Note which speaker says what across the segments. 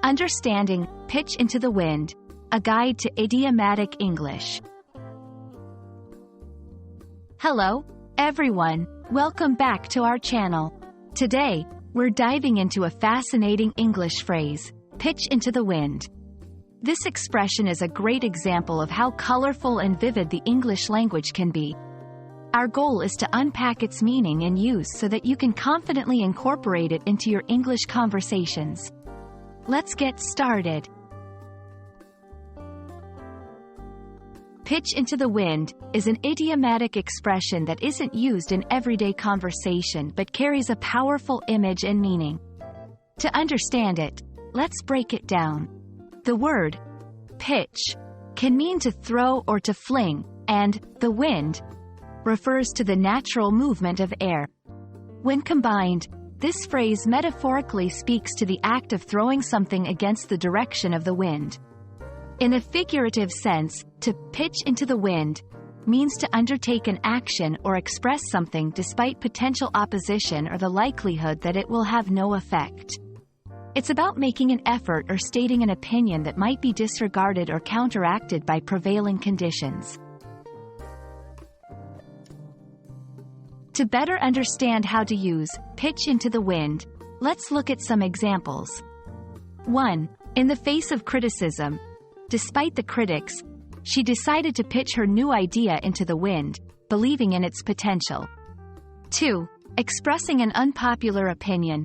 Speaker 1: Understanding Pitch into the Wind, a guide to idiomatic English. Hello, everyone. Welcome back to our channel. Today, we're diving into a fascinating English phrase, pitch into the wind. This expression is a great example of how colorful and vivid the English language can be. Our goal is to unpack its meaning and use so that you can confidently incorporate it into your English conversations. Let's get started. Pitch into the wind is an idiomatic expression that isn't used in everyday conversation but carries a powerful image and meaning. To understand it, let's break it down. The word pitch can mean to throw or to fling, and the wind refers to the natural movement of air. When combined, this phrase metaphorically speaks to the act of throwing something against the direction of the wind. In a figurative sense, to pitch into the wind means to undertake an action or express something despite potential opposition or the likelihood that it will have no effect. It's about making an effort or stating an opinion that might be disregarded or counteracted by prevailing conditions. To better understand how to use pitch into the wind, let's look at some examples. 1. In the face of criticism, despite the critics, she decided to pitch her new idea into the wind, believing in its potential. 2. Expressing an unpopular opinion.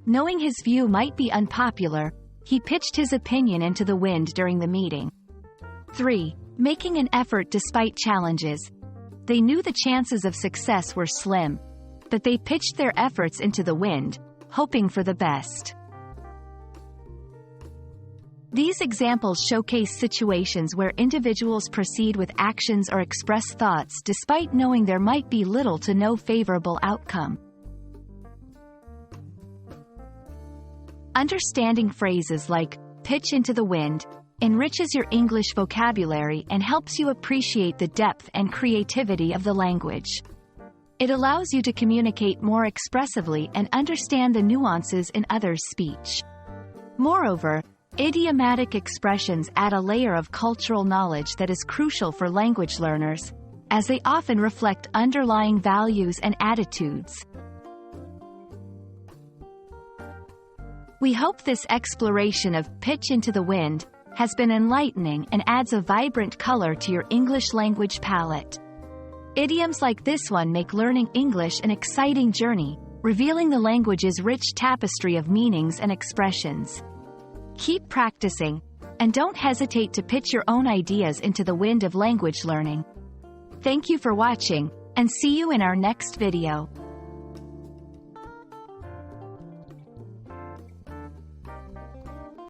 Speaker 1: Knowing his view might be unpopular, he pitched his opinion into the wind during the meeting. 3. Making an effort despite challenges. They knew the chances of success were slim, but they pitched their efforts into the wind, hoping for the best. These examples showcase situations where individuals proceed with actions or express thoughts despite knowing there might be little to no favorable outcome. Understanding phrases like pitch into the wind enriches your English vocabulary and helps you appreciate the depth and creativity of the language. It allows you to communicate more expressively and understand the nuances in others' speech. Moreover, idiomatic expressions add a layer of cultural knowledge that is crucial for language learners, as they often reflect underlying values and attitudes. We hope this exploration of pitch into the wind has been enlightening and adds a vibrant color to your English language palette. Idioms like this one make learning English an exciting journey, revealing the language's rich tapestry of meanings and expressions. Keep practicing, and don't hesitate to pitch your own ideas into the wind of language learning. Thank you for watching, and see you in our next video.